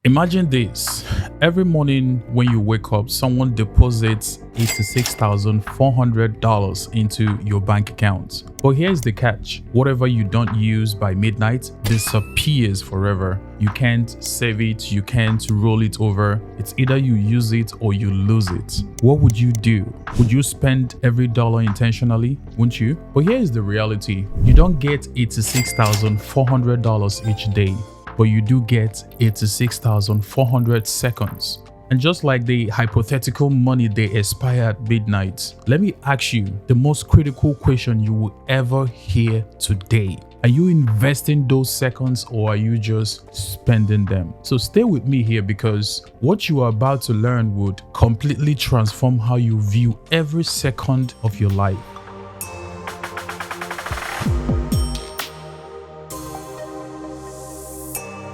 Imagine this. Every morning when you wake up, someone deposits $86,400 into your bank account. But here's the catch. Whatever you don't use by midnight disappears forever. You can't save it, you can't roll it over. It's either you use it or you lose it. What would you do? Would you spend every dollar intentionally? Wouldn't you? But here's the reality. You don't get $86,400 each day, but you do get 86,400 seconds. And just like the hypothetical money they expire at midnight, let me ask you the most critical question you will ever hear today. Are you investing those seconds or are you just spending them? So stay with me here, because what you are about to learn would completely transform how you view every second of your life.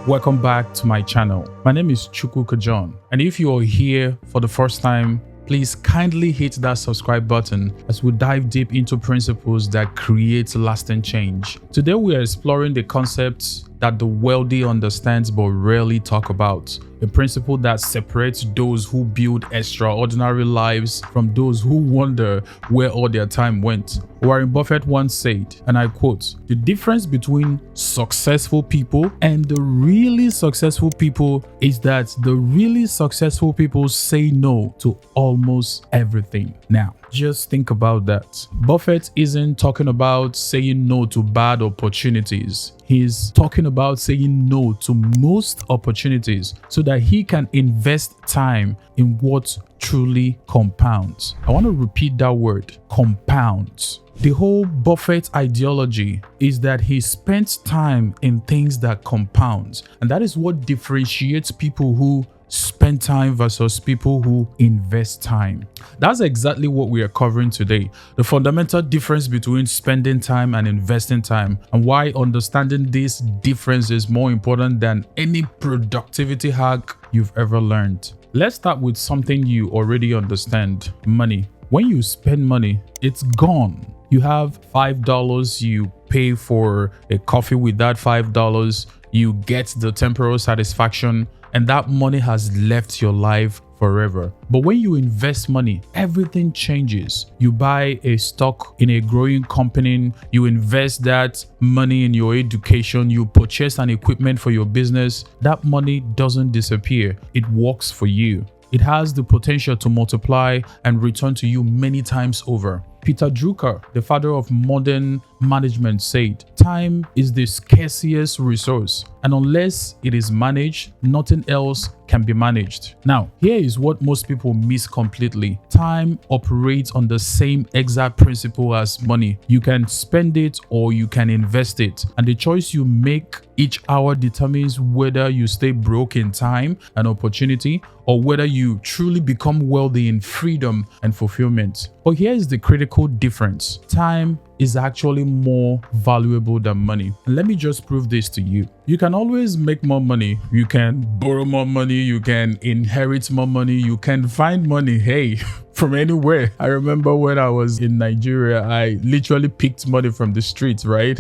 Welcome back to my channel. My name is Chukwuka John, and if you are here for the first time, please kindly hit that subscribe button as we dive deep into principles that create lasting change. Today we are exploring the concepts that the wealthy understands but rarely talk about. A principle that separates those who build extraordinary lives from those who wonder where all their time went. Warren Buffett once said, and I quote, "The difference between successful people and the really successful people is that the really successful people say no to almost everything." Now, just think about that. Buffett isn't talking about saying no to bad opportunities. He's talking about saying no to most opportunities so that he can invest time in what truly compounds. I want to repeat that word, compounds. The whole Buffett ideology is that he spends time in things that compounds, and that is what differentiates people who spend time versus people who invest time. That's exactly what we are covering today. The fundamental difference between spending time and investing time, and why understanding this difference is more important than any productivity hack you've ever learned. Let's start with something you already understand: money. When you spend money, it's gone. You have $5, you pay for a coffee with that $5, you get the temporal satisfaction, and that money has left your life forever. But when you invest money, everything changes. You buy a stock in a growing company, you invest that money in your education, you purchase an equipment for your business. That money doesn't disappear. It works for you. It has the potential to multiply and return to you many times over. Peter Drucker, the father of modern management, said, "Time is the scarcest resource, and unless it is managed, nothing else can be managed." Now, here is what most people miss completely. Time operates on the same exact principle as money. You can spend it or you can invest it, and the choice you make each hour determines whether you stay broke in time and opportunity, or whether you truly become wealthy in freedom and fulfillment. But here is the critical difference. Time is actually more valuable than money. And let me just prove this to you. You can always make more money. You can borrow more money. You can inherit more money. You can find money, hey, from anywhere. I remember when I was in Nigeria, I literally picked money from the streets, right?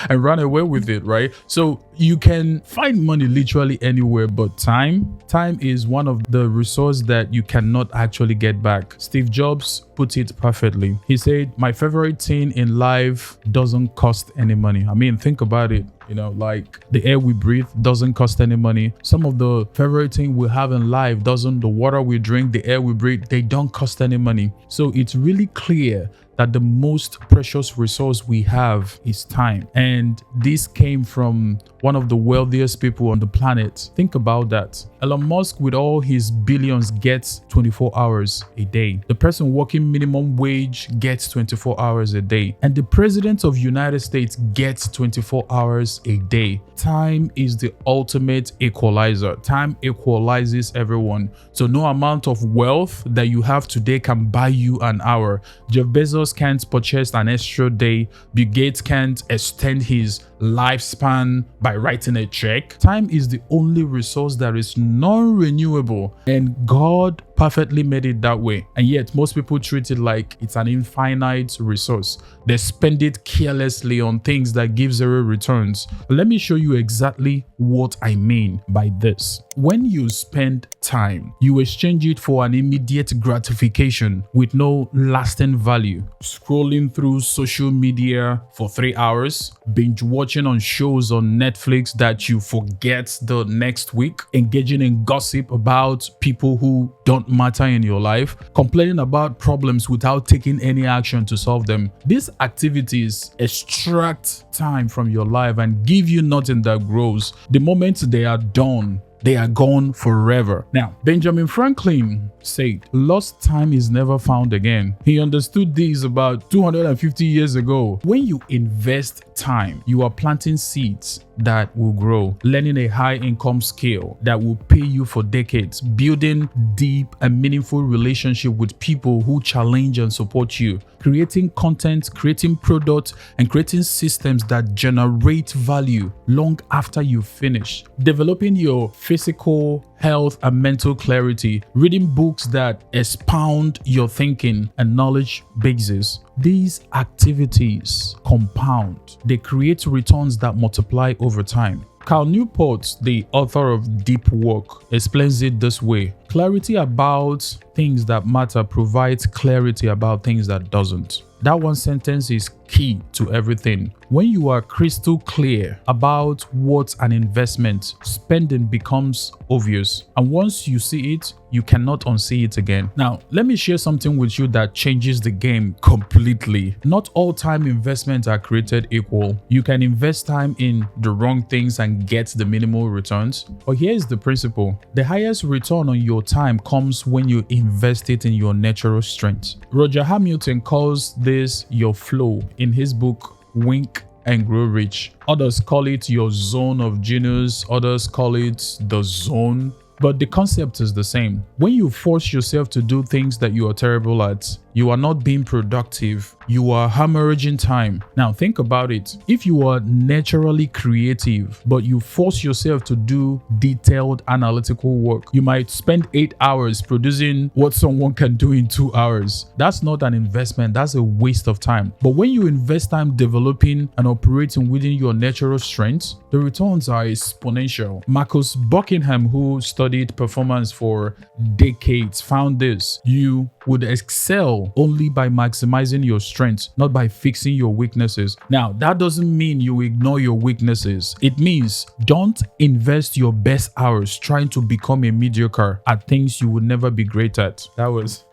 and ran away with it, right? So you can find money literally anywhere, but time is one of the resources that you cannot actually get back. Steve Jobs put it perfectly. He said, "My favorite thing in life doesn't cost any money." I mean, think about it. You know, like the air we breathe doesn't cost any money. Some of the favorite thing we have in life doesn't. The water we drink, the air we breathe, they don't cost any money. So it's really clear that the most precious resource we have is time. And this came from one of the wealthiest people on the planet. Think about that. Elon Musk, with all his billions, gets 24 hours a day. The person working minimum wage gets 24 hours a day. And the president of the United States gets 24 hours a day. Time is the ultimate equalizer. Time equalizes everyone. So no amount of wealth that you have today can buy you an hour. Jeff Bezos can't purchase an extra day. Bill Gates can't extend his lifespan by writing a check. Time is the only resource that is non-renewable, and God perfectly made it that way. And yet most people treat it like it's an infinite resource. They spend it carelessly on things that give zero returns. Let me show you exactly what I mean by this. When you spend time, you exchange it for an immediate gratification with no lasting value. Scrolling through social media for 3 hours, binge watching on shows on Netflix that you forget the next week, engaging in gossip about people who don't matter in your life, complaining about problems without taking any action to solve them. These activities extract time from your life and give you nothing that grows. The moment they are done, they are gone forever. Now, Benjamin Franklin said, "Lost time is never found again." He understood this about 250 years ago. When you invest time, you are planting seeds that will grow, learning a high income skill that will pay you for decades, building deep and meaningful relationship with people who challenge and support you, creating content, creating products, and creating systems that generate value long after you finish, developing your physical health and mental clarity, reading books that expound your thinking and knowledge bases. These activities compound. They create returns that multiply over time. Cal Newport, the author of Deep Work, explains it this way: clarity about things that matter provides clarity about things that doesn't. That one sentence is key to everything. When you are crystal clear about what's an investment, spending becomes obvious. And once you see it, you cannot unsee it again. Now, let me share something with you that changes the game completely. Not all time investments are created equal. You can invest time in the wrong things and get the minimal returns. But here's the principle: the highest return on your time comes when you invest it in your natural strength. Roger Hamilton calls this your flow in his book Wink and Grow Rich. Others call it your zone of genius, others call it the zone. But the concept is the same. When you force yourself to do things that you are terrible at, you are not being productive. You are hemorrhaging time. Now think about it. If you are naturally creative, but you force yourself to do detailed analytical work, you might spend 8 hours producing what someone can do in 2 hours. That's not an investment. That's a waste of time. But when you invest time developing and operating within your natural strengths, the returns are exponential. Marcus Buckingham, who studied performance for decades, found this: you would excel only by maximizing your strengths, not by fixing your weaknesses. Now, that doesn't mean you ignore your weaknesses. It means don't invest your best hours trying to become a mediocre at things you would never be great at. That was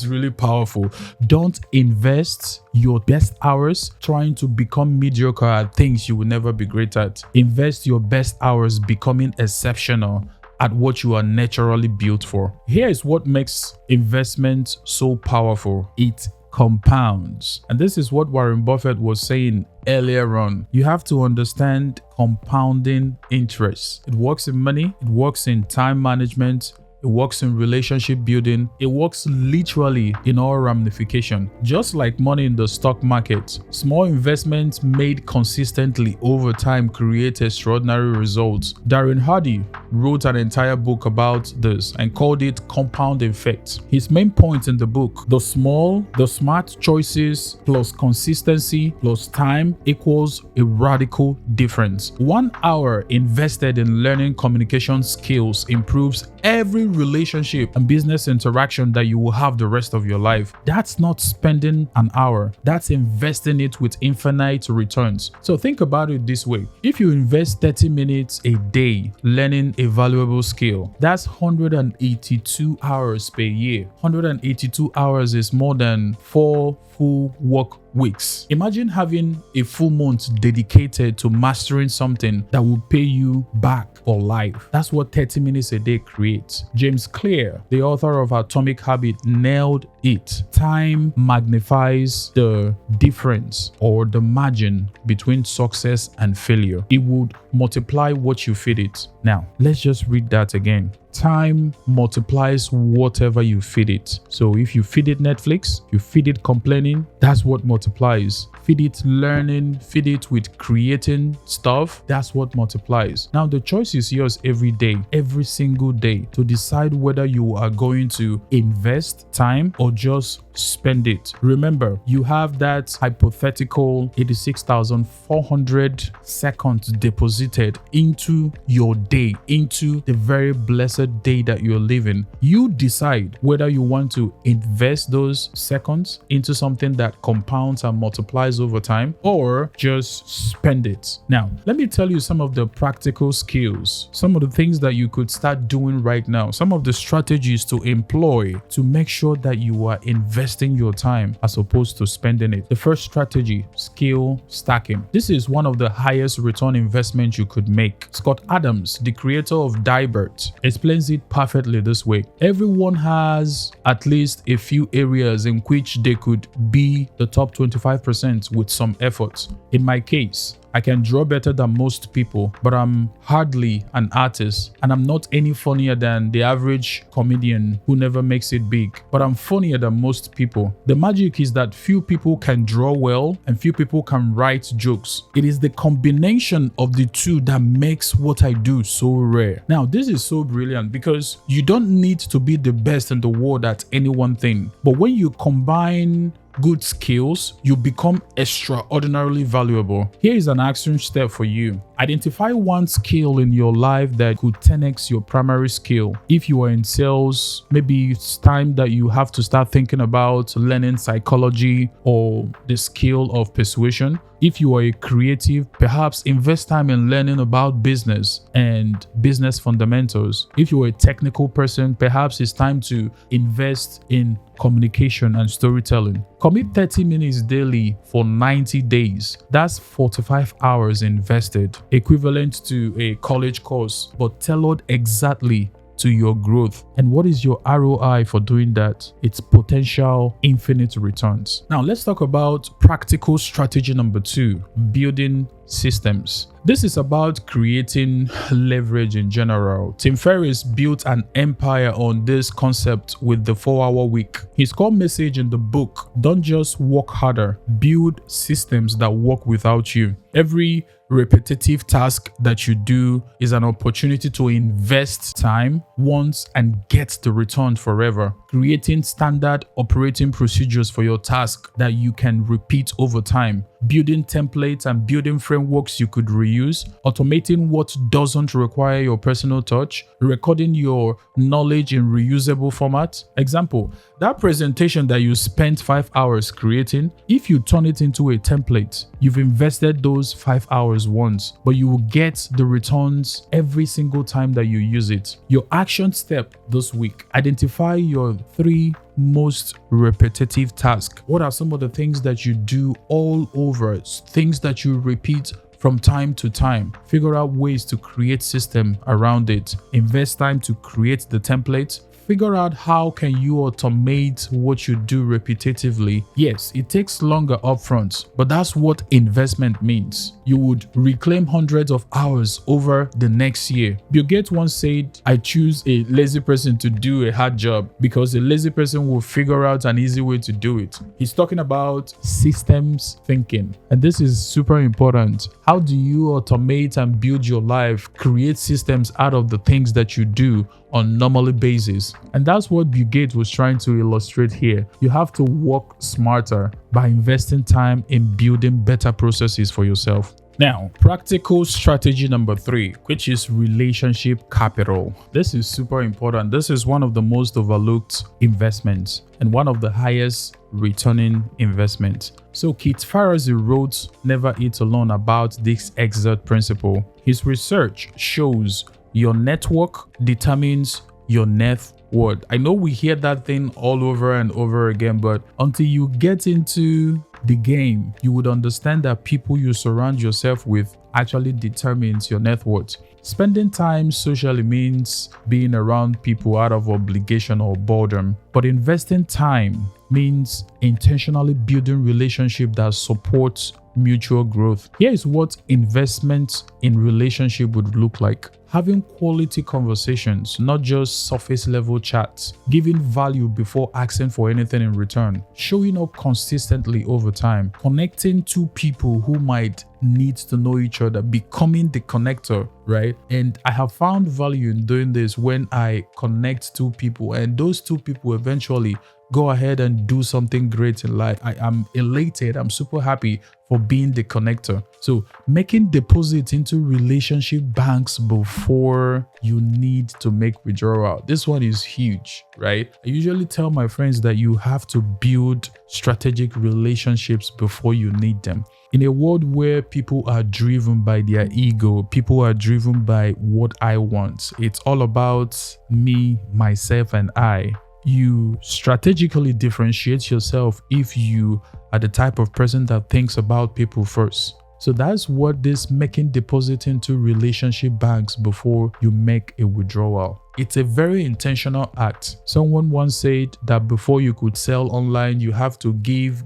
really powerful. Don't invest your best hours trying to become mediocre at things you will never be great at. Invest your best hours becoming exceptional at what you are naturally built for. Here is what makes investment so powerful: it compounds. And this is what Warren Buffett was saying earlier on. You have to understand compounding interest. It works in money, it works in time management, it works in relationship building. It works literally in all ramifications. Just like money in the stock market, small investments made consistently over time create extraordinary results. Darren Hardy wrote an entire book about this and called it Compound Effect. His main point in the book: the smart choices plus consistency plus time equals a radical difference. 1 hour invested in learning communication skills improves every relationship and business interaction that you will have the rest of your life. That's not spending an hour, that's investing it with infinite returns. So think about it this way: if you invest 30 minutes a day learning a valuable skill, that's 182 hours per year. 182 hours is more than 4 full work weeks. Imagine having a full month dedicated to mastering something that will pay you back for life. That's what 30 minutes a day creates. James Clear, the author of Atomic Habits, nailed it. Time magnifies the difference or the margin between success and failure. It would multiply what you feed it. Now, let's just read that again. Time multiplies whatever you feed it. So if you feed it Netflix, you feed it complaining, that's what multiplies. Feed it learning, feed it with creating stuff, that's what multiplies. Now the choice is yours every day, every single day, to decide whether you are going to invest time or just spend it. Remember, you have that hypothetical 86,400 seconds deposited into your day, into the very blessed day that you're living. You decide whether you want to invest those seconds into something that compounds and multiplies over time, or just spend it. Now, let me tell you some of the practical skills, some of the things that you could start doing right now, some of the strategies to employ to make sure that you are investing your time as opposed to spending it. The first strategy, skill stacking. This is one of the highest return investments you could make. Scott Adams, the creator of Dibert, explains it perfectly this way. Everyone has at least a few areas in which they could be the top 25% with some effort. In my case, I can draw better than most people, but I'm hardly an artist, and I'm not any funnier than the average comedian who never makes it big, but I'm funnier than most people. The magic is that few people can draw well and few people can write jokes. It is the combination of the two that makes what I do so rare. Now, this is so brilliant because you don't need to be the best in the world at any one thing, but when you combine good skills, you become extraordinarily valuable. Here is an action step for you. Identify one skill in your life that could 10x your primary skill. If you are in sales, maybe it's time that you have to start thinking about learning psychology or the skill of persuasion. If you are a creative, perhaps invest time in learning about business and business fundamentals. If you are a technical person, perhaps it's time to invest in communication and storytelling. Commit 30 minutes daily for 90 days. That's 45 hours invested, equivalent to a college course, but tailored exactly to your growth. And what is your ROI for doing that? It's potential infinite returns. Now let's talk about practical strategy number 2, building systems. This is about creating leverage in general. Tim Ferriss built an empire on this concept with the 4-hour week. His core message in the book, don't just work harder, build systems that work without you. Every repetitive task that you do is an opportunity to invest time once and get the return forever. Creating standard operating procedures for your task that you can repeat over time. Building templates and building frameworks you could reuse. Automating what doesn't require your personal touch. Recording your knowledge in reusable format. Example, that presentation that you spent 5 hours creating, if you turn it into a template, you've invested those 5 hours once, but you will get the returns every single time that you use it. Your action step this week, identify your 3 most repetitive tasks. What are some of the things that you do all over, things that you repeat from time to time? Figure out ways to create system around it. Invest time to create the template. Figure out how can you automate what you do repetitively. Yes, it takes longer upfront, but that's what investment means. You would reclaim hundreds of hours over the next year. Bill Gates once said, I choose a lazy person to do a hard job because a lazy person will figure out an easy way to do it. He's talking about systems thinking, and this is super important. How do you automate and build your life, create systems out of the things that you do on normally basis? And that's what Bill Gates was trying to illustrate here. You have to work smarter by investing time in building better processes for yourself. Now, practical strategy number 3, which is relationship capital. This is super important. This is one of the most overlooked investments and one of the highest returning investments. So Keith Ferrazzi wrote Never Eat Alone about this exact principle. His research shows your network determines your net worth. I know we hear that thing all over and over again, but until you get into the game, you would understand that people you surround yourself with actually determines your net worth. Spending time socially means being around people out of obligation or boredom, but investing time means intentionally building relationships that support mutual growth. Here is what investment in relationship would look like. Having quality conversations, not just surface level chats. Giving value before asking for anything in return. Showing up consistently over time. Connecting two people who might need to know each other. Becoming the connector, right? And I have found value in doing this when I connect two people, and those two people eventually go ahead and do something great in life. I am elated. I'm super happy for being the connector. So making deposits into relationship banks before you need to make withdrawal. This one is huge, right? I usually tell my friends that you have to build strategic relationships before you need them. In a world where people are driven by their ego, people are driven by what I want. It's all about me, myself, and I. You strategically differentiate yourself if you are the type of person that thinks about people first. So that's what this making deposit into relationship banks before you make a withdrawal. It's a very intentional act. Someone once said that before you could sell online, you have to give,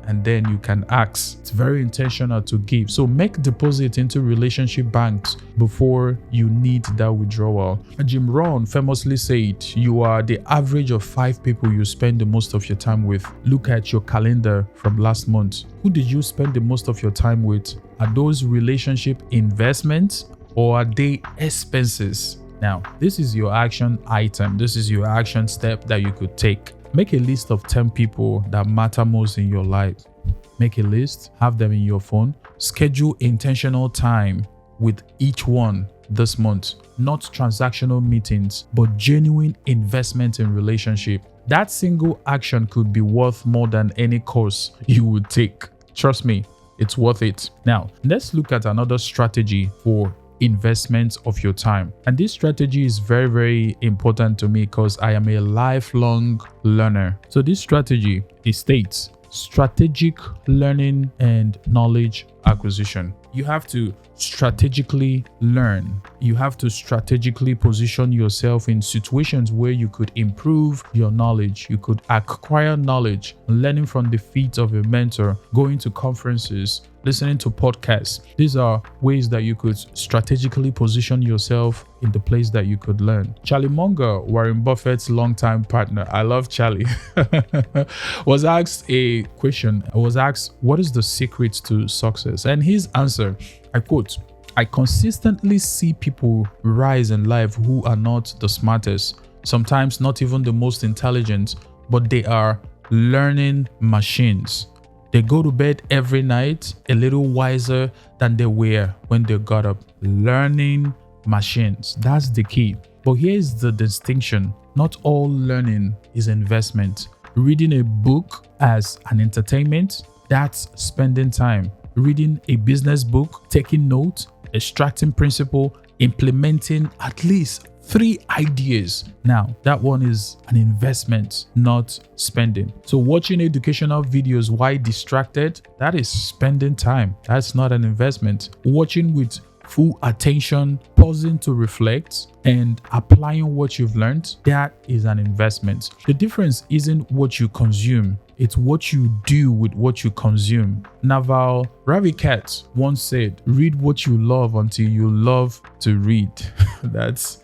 and then you can ask. It's very intentional to give. So make deposit into relationship banks before you need that withdrawal. Jim Rohn famously said, you are the average of 5 people you spend the most of your time with. Look at your calendar from last month. Who did you spend the most of your time with? Are those relationship investments or are they expenses? Now, this is your action item. This is your action step that you could take. Make a list of 10 people that matter most in your life. Make a list, have them in your phone. Schedule intentional time with each one this month. Not transactional meetings, but genuine investment in relationship. That single action could be worth more than any course you would take. Trust me, it's worth it. Now, let's look at another strategy for investment of your time. And this strategy is very, very important to me because I am a lifelong learner. So this strategy, it states strategic learning and knowledge acquisition. You have to strategically learn. You have to strategically position yourself in situations where you could improve your knowledge. You could acquire knowledge, learning from the feet of a mentor, going to conferences, listening to podcasts. These are ways that you could strategically position yourself in the place that you could learn. Charlie Munger, Warren Buffett's longtime partner, I love Charlie, was asked a question. I was asked, what is the secret to success? And his answer, I quote, I consistently see people rise in life who are not the smartest, sometimes not even the most intelligent, but they are learning machines. They go to bed every night a little wiser than they were when they got up. Learning machines. That's the key. But here's the distinction. Not all learning is investment. Reading a book as an entertainment, that's spending time. Reading a business book, taking notes, extracting principle, implementing at least 3 ideas. Now, that one is an investment, not spending. So watching educational videos while distracted, that is spending time. That's not an investment. Watching with full attention, pausing to reflect, and applying what you've learned, that is an investment. The difference isn't what you consume, it's what you do with what you consume. Naval Ravikant once said, read what you love until you love to read. That's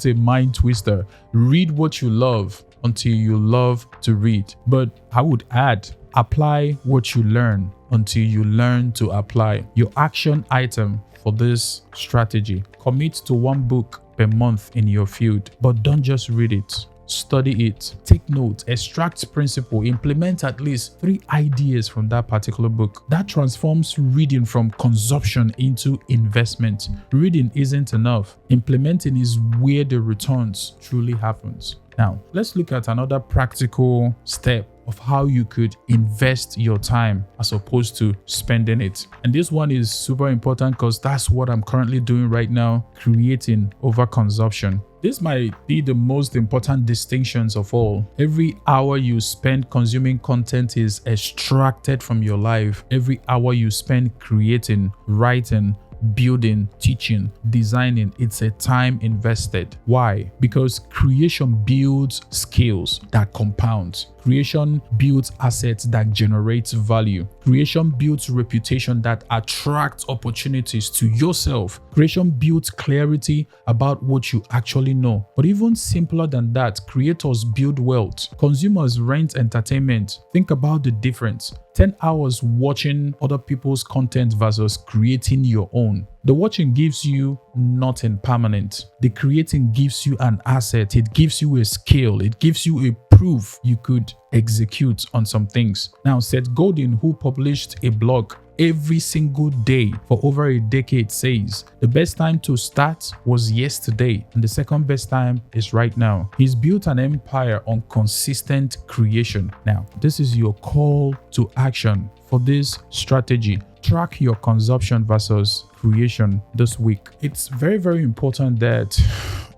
a mind twister. Read what you love until you love to read. But I would add, apply what you learn until you learn to apply. Your action item for this strategy: commit to 1 book per month in your field, but don't just read it. Study it, take notes, extract principle, implement at least 3 ideas from that particular book. That transforms reading from consumption into investment. Reading isn't enough. Implementing is where the returns truly happens. Now, let's look at another practical step of how you could invest your time as opposed to spending it. And this one is super important because that's what I'm currently doing right now, creating over consumption. This might be the most important distinctions of all. Every hour you spend consuming content is extracted from your life. Every hour you spend creating, writing, building, teaching, designing, it's a time invested. Why? Because creation builds skills that compound. Creation builds assets that generate value. Creation builds reputation that attracts opportunities to yourself. Creation builds clarity about what you actually know. But even simpler than that, creators build wealth. Consumers rent entertainment. Think about the difference. 10 hours watching other people's content versus creating your own. The watching gives you nothing permanent. The creating gives you an asset. It gives you a skill. It gives you a proof you could execute on some things. Now, Seth Godin, who published a blog every single day for over a decade, says the best time to start was yesterday and the second best time is right now. He's built an empire on consistent creation. Now, this is your call to action for this strategy. Track your consumption versus creation this week. It's very, very important that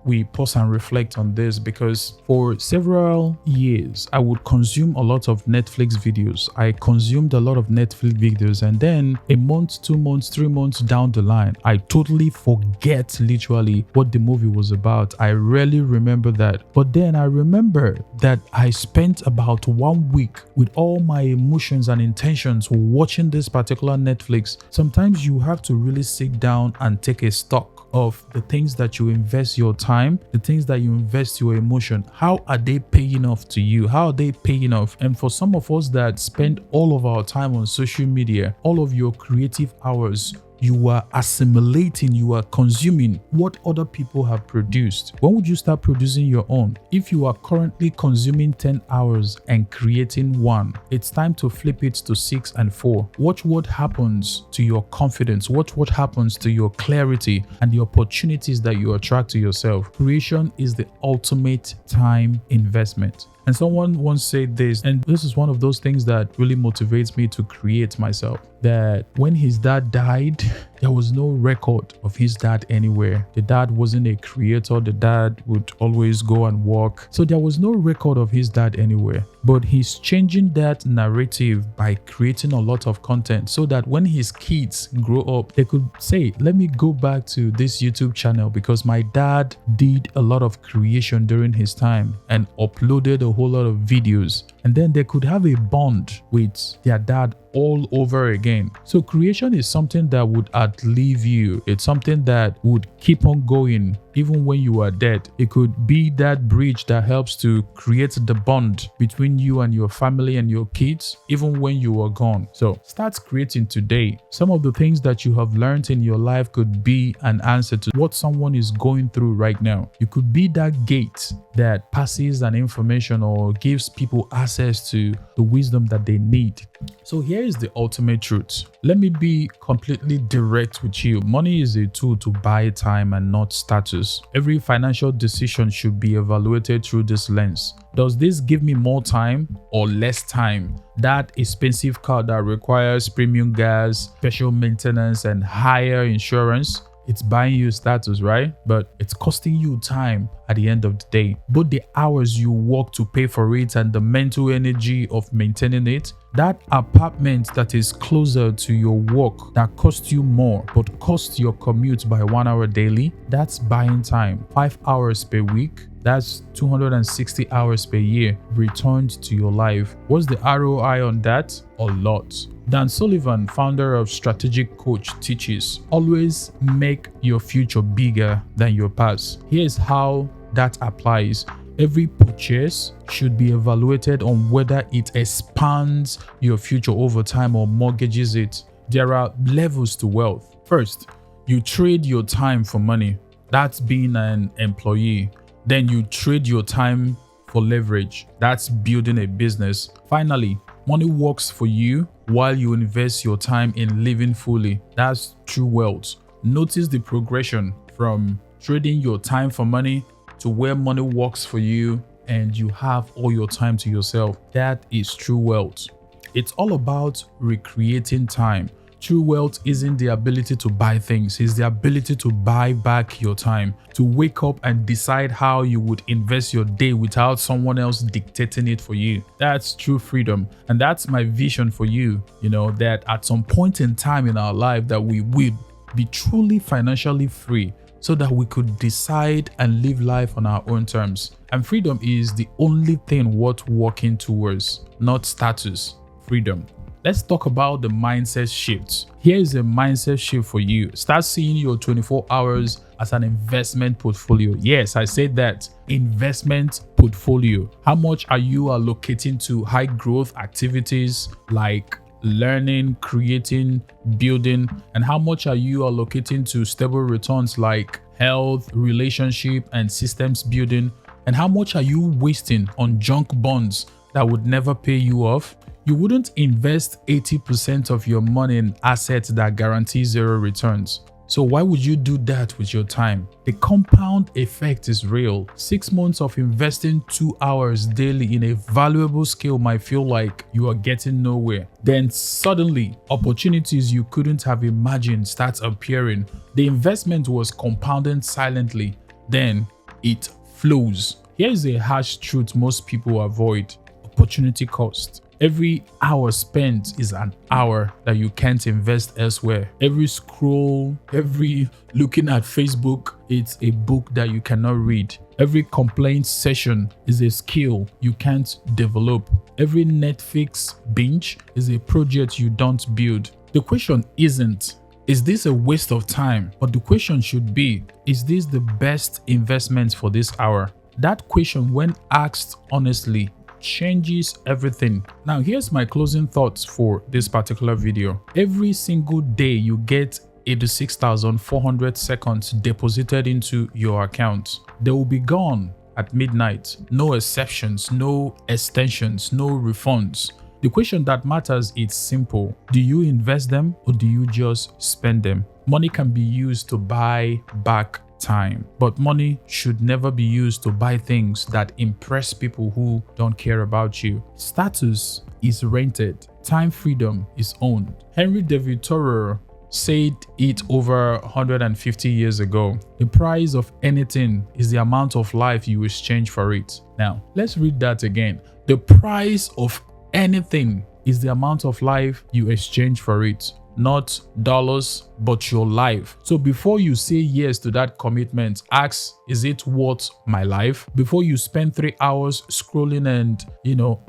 we pause and reflect on this, because for several years I would consume a lot of Netflix videos. I consumed a lot of Netflix videos, and then a month, 2 months, 3 months down the line, I totally forget literally what the movie was about. I rarely remember that. But then I remember that I spent about 1 week with all my emotions and intentions watching this particular Netflix. Sometimes you have to really sit down and take a stock of the things that you invest your time, the things that you invest your emotion. How are they paying off to you? How are they paying off? And for some of us that spend all of our time on social media, all of your creative hours, you are assimilating, you are consuming what other people have produced. When would you start producing your own? If you are currently consuming 10 hours and creating 1, it's time to flip it to 6 and 4. Watch what happens to your confidence. Watch what happens to your clarity and the opportunities that you attract to yourself. Creation is the ultimate time investment. And someone once said this, and this is one of those things that really motivates me to create myself, that when his dad died, there was no record of his dad anywhere. The dad wasn't a creator. The dad would always go and work. So there was no record of his dad anywhere. But he's changing that narrative by creating a lot of content so that when his kids grow up, they could say, let me go back to this YouTube channel because my dad did a lot of creation during his time and uploaded a whole lot of videos. And then they could have a bond with their dad all over again. So creation is something that would outlive you. It's something that would keep on going even when you are dead. It could be that bridge that helps to create the bond between you and your family and your kids even when you are gone. So start creating today. Some of the things that you have learned in your life could be an answer to what someone is going through right now. You could be that gate that passes an information or gives people access to the wisdom that they need. So here is the ultimate truth. Let me be completely direct with you. Money is a tool to buy time and not status. Every financial decision should be evaluated through this lens. Does this give me more time or less time? That expensive car that requires premium gas, special maintenance, and higher insurance, it's buying you status, right? But it's costing you time at the end of the day. Both the hours you work to pay for it and the mental energy of maintaining it. That apartment that is closer to your work that costs you more but costs your commute by 1 hour daily, that's buying time. 5 hours per week, that's 260 hours per year returned to your life. What's the ROI on that? A lot. Dan Sullivan, founder of Strategic Coach, teaches, always make your future bigger than your past. Here's how that applies. Every purchase should be evaluated on whether it expands your future over time or mortgages it. There are levels to wealth. First, you trade your time for money. That's being an employee. Then you trade your time for leverage. That's building a business. Finally, money works for you while you invest your time in living fully. That's true wealth. Notice the progression from trading your time for money to where money works for you and you have all your time to yourself. That is true wealth. It's all about recreating time. True wealth isn't the ability to buy things, it's the ability to buy back your time, to wake up and decide how you would invest your day without someone else dictating it for you. That's true freedom. And that's my vision for you, that at some point in time in our life that we will be truly financially free so that we could decide and live life on our own terms. And freedom is the only thing worth working towards, not status. Freedom. Let's talk about the mindset shift. Here is a mindset shift for you. Start seeing your 24 hours as an investment portfolio. Yes, I said that. Investment portfolio. How much are you allocating to high growth activities like learning, creating, building? And how much are you allocating to stable returns like health, relationship, and systems building? And how much are you wasting on junk bonds that would never pay you off? You wouldn't invest 80% of your money in assets that guarantee zero returns. So why would you do that with your time? The compound effect is real. 6 months of investing 2 hours daily in a valuable skill might feel like you are getting nowhere. Then suddenly, opportunities you couldn't have imagined start appearing. The investment was compounding silently. Then it flows. Here's a harsh truth most people avoid: opportunity cost. Every hour spent is an hour that you can't invest elsewhere. Every scroll, every looking at Facebook, it's a book that you cannot read. Every complaint session is a skill you can't develop. Every Netflix binge is a project you don't build. The question isn't, is this a waste of time? But the question should be, is this the best investment for this hour? That question, when asked honestly, changes everything. Now, here's my closing thoughts for this particular video. Every single day you get 86,400 seconds deposited into your account. They will be gone at midnight. No exceptions, no extensions, no refunds. The question that matters is simple. Do you invest them or do you just spend them? Money can be used to buy back time, but money should never be used to buy things that impress people who don't care about you. Status is rented. Time freedom is owned. Henry David Thoreau said it over 150 years ago. The price of anything is the amount of life you exchange for it. Now, let's read that again. The price of anything is the amount of life you exchange for it. Not dollars, but your life. So before you say yes to that commitment, ask, is it worth my life? Before you spend 3 hours scrolling and,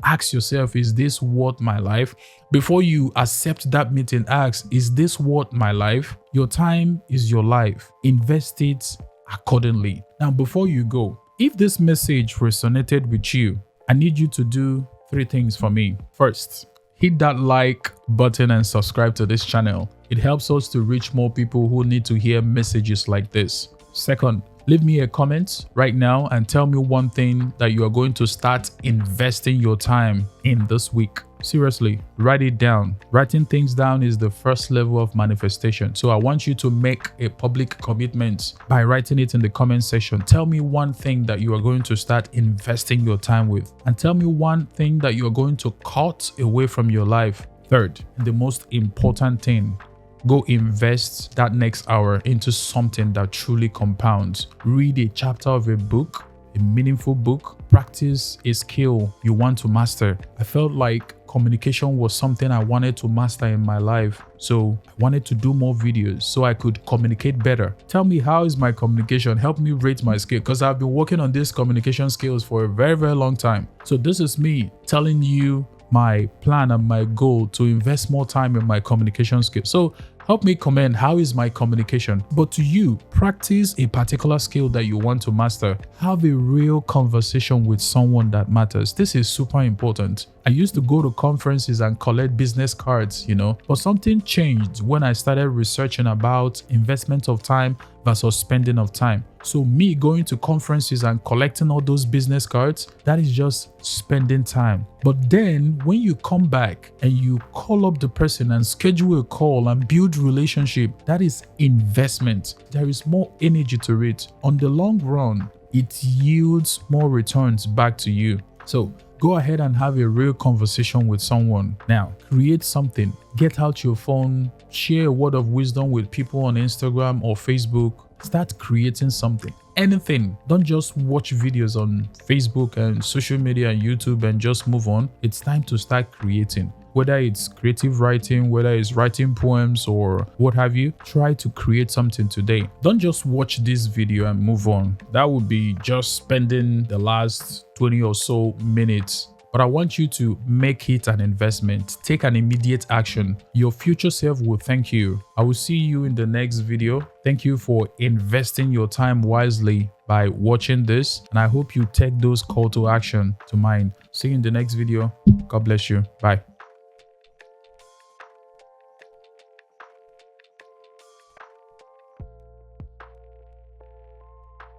ask yourself, is this worth my life? Before you accept that meeting, ask, is this worth my life? Your time is your life. Invest it accordingly. Now, before you go, if this message resonated with you, I need you to do 3 things for me. First, hit that like button and subscribe to this channel. It helps us to reach more people who need to hear messages like this. Second, leave me a comment right now and tell me one thing that you are going to start investing your time in this week. Seriously, write it down. Writing things down is the first level of manifestation. So I want you to make a public commitment by writing it in the comment section. Tell me one thing that you are going to start investing your time with, and tell me one thing that you are going to cut away from your life. Third, the most important thing, go invest that next hour into something that truly compounds. Read a chapter of a book, a meaningful book. Practice a skill you want to master. I felt like communication was something I wanted to master in my life. So I wanted to do more videos so I could communicate better. Tell me, how is my communication? Help me rate my skill, because I've been working on these communication skills for a very, very long time. So this is me telling you my plan and my goal to invest more time in my communication skills. So help me comment, how is my communication? But to you, practice a particular skill that you want to master. Have a real conversation with someone that matters. This is super important. I used to go to conferences and collect business cards, but something changed when I started researching about investment of time versus spending of time. So me going to conferences and collecting all those business cards, that is just spending time. But then when you come back and you call up the person and schedule a call and build relationship, that is investment. There is more energy to it. On the long run, it yields more returns back to you. So go ahead and have a real conversation with someone. Now, create something. Get out your phone, share a word of wisdom with people on Instagram or Facebook. Start creating something. Anything. Don't just watch videos on Facebook and social media and YouTube and just move on. It's time to start creating. Whether it's creative writing, whether it's writing poems or what have you, try to create something today. Don't just watch this video and move on. That would be just spending the last 20 or so minutes. But I want you to make it an investment. Take an immediate action. Your future self will thank you. I will see you in the next video. Thank you for investing your time wisely by watching this. And I hope you take those call to action to mind. See you in the next video. God bless you. Bye.